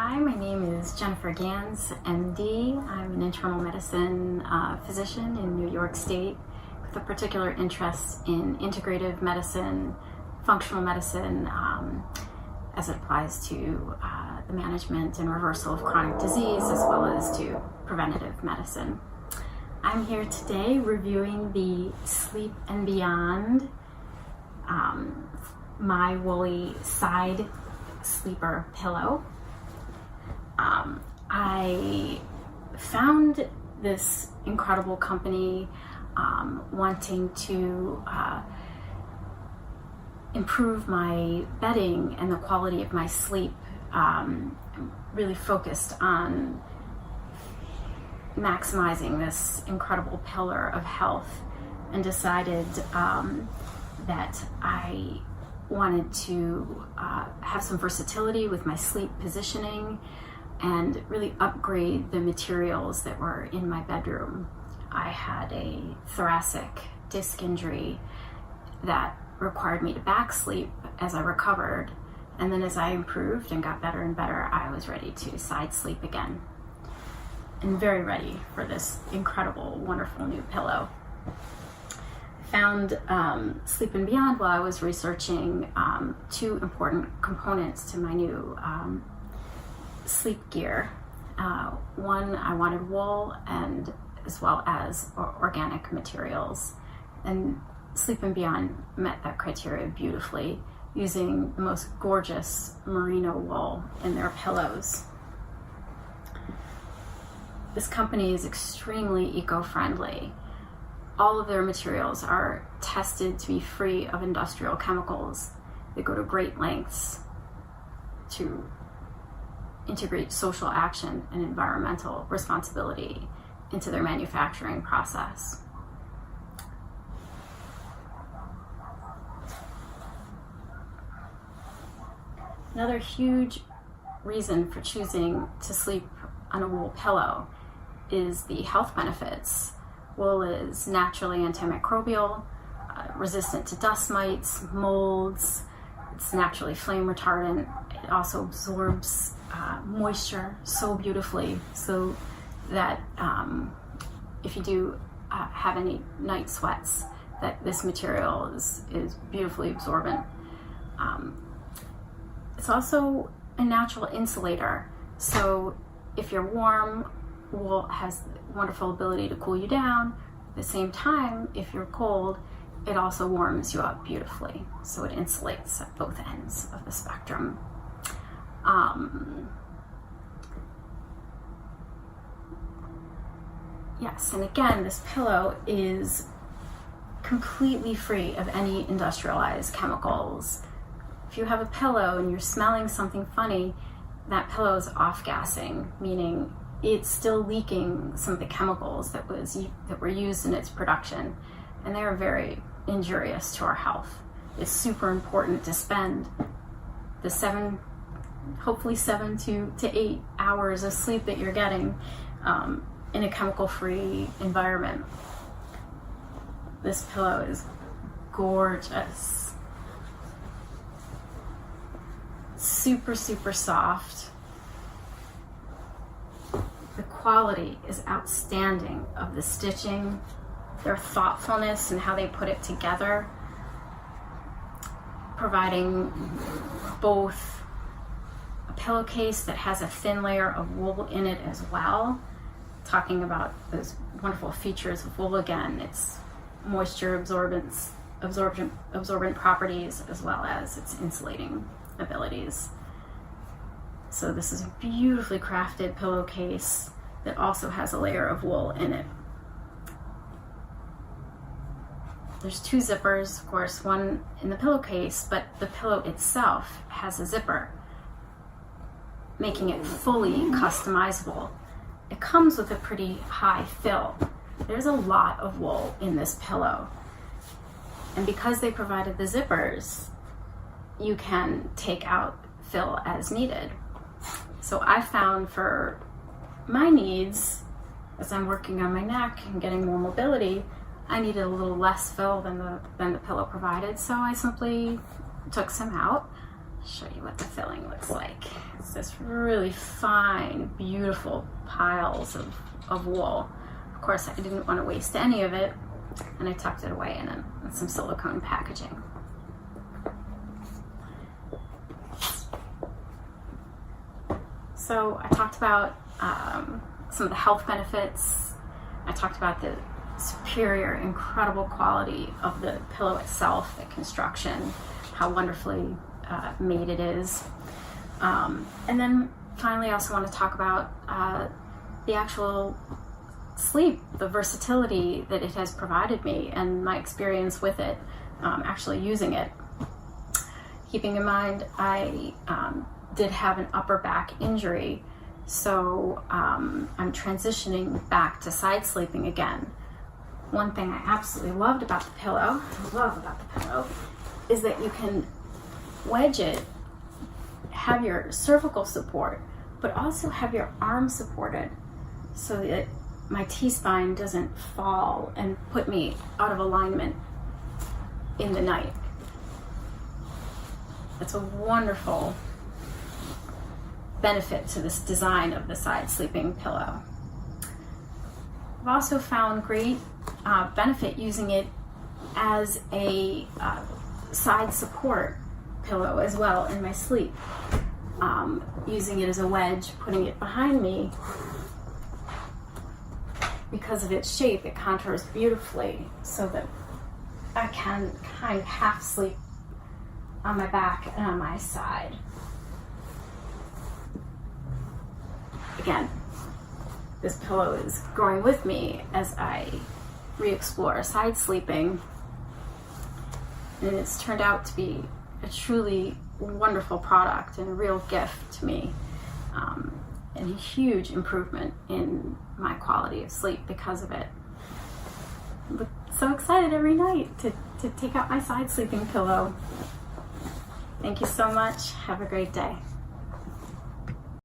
Hi, my name is Jennifer Ganz, MD. I'm an internal medicine physician in New York State with a particular interest in integrative medicine, functional medicine, as it applies to the management and reversal of chronic disease, as well as to preventative medicine. I'm here today reviewing the Sleep and Beyond myWoolly side sleeper pillow. I found this incredible company wanting to improve my bedding and the quality of my sleep. Really focused on maximizing this incredible pillar of health, and decided that I wanted to have some versatility with my sleep positioning and really upgrade the materials that were in my bedroom. I had a thoracic disc injury that required me to back sleep as I recovered, and then as I improved and got better and better, I was ready to side sleep again, and very ready for this incredible, wonderful new pillow. I found Sleep and Beyond while I was researching two important components to my new sleep gear. One, I wanted wool, and as well as organic materials, and Sleep and Beyond met that criteria beautifully, using the most gorgeous merino wool in their pillows. This company is extremely eco-friendly. All of their materials are tested to be free of industrial chemicals. They go to great lengths to integrate social action and environmental responsibility into their manufacturing process. Another huge reason for choosing to sleep on a wool pillow is the health benefits. Wool is naturally antimicrobial, resistant to dust mites, molds. It's naturally flame retardant. It also absorbs moisture so beautifully, so that if you do have any night sweats, that this material is beautifully absorbent. It's also a natural insulator, so if you're warm, wool has wonderful ability to cool you down. At the same time, if you're cold, it also warms you up beautifully, so it insulates at both ends of the spectrum. Yes, and again, this pillow is completely free of any industrialized chemicals. If you have a pillow and you're smelling something funny, that pillow is off-gassing, meaning it's still leaking some of the chemicals that were used in its production, and they are very injurious to our health. It's super important to spend the hopefully 7 to 8 hours of sleep that you're getting in a chemical-free environment. This pillow is gorgeous. Super, super soft. The quality is outstanding of the stitching, their thoughtfulness and how they put it together, providing both a pillowcase that has a thin layer of wool in it as well. Talking about those wonderful features of wool again, its moisture absorbent properties, as well as its insulating abilities. So this is a beautifully crafted pillowcase that also has a layer of wool in it. There's two zippers, of course, one in the pillowcase, but the pillow itself has a zipper, making it fully customizable. It comes with a pretty high fill. There's a lot of wool in this pillow. And because they provided the zippers, you can take out fill as needed. So I found for my needs, as I'm working on my neck and getting more mobility, I needed a little less fill than the pillow provided. So I simply took some out. I'll show you what the filling looks like. It's this really fine, beautiful piles of wool. Of course, I didn't want to waste any of it, and I tucked it away in some silicone packaging. So I talked about some of the health benefits. I talked about the superior, incredible quality of the pillow itself, the construction, how wonderfully made it is. And then finally, I also want to talk about the actual sleep, the versatility that it has provided me, and my experience with it, actually using it. Keeping in mind, I did have an upper back injury, so I'm transitioning back to side sleeping again. One thing I absolutely loved about the pillow, is that you can wedge it, have your cervical support, but also have your arm supported so that my T-spine doesn't fall and put me out of alignment in the night. It's a wonderful benefit to this design of the side sleeping pillow. I've also found great benefit using it as a side support pillow as well in my sleep. Using it as a wedge, putting it behind me, because of its shape, it contours beautifully so that I can kind of half sleep on my back and on my side. Again, this pillow is growing with me as I re-explore side sleeping, and it's turned out to be a truly wonderful product and a real gift to me, and a huge improvement in my quality of sleep because of it. I'm so excited every night to take out my side sleeping pillow. Thank you so much. Have a great day.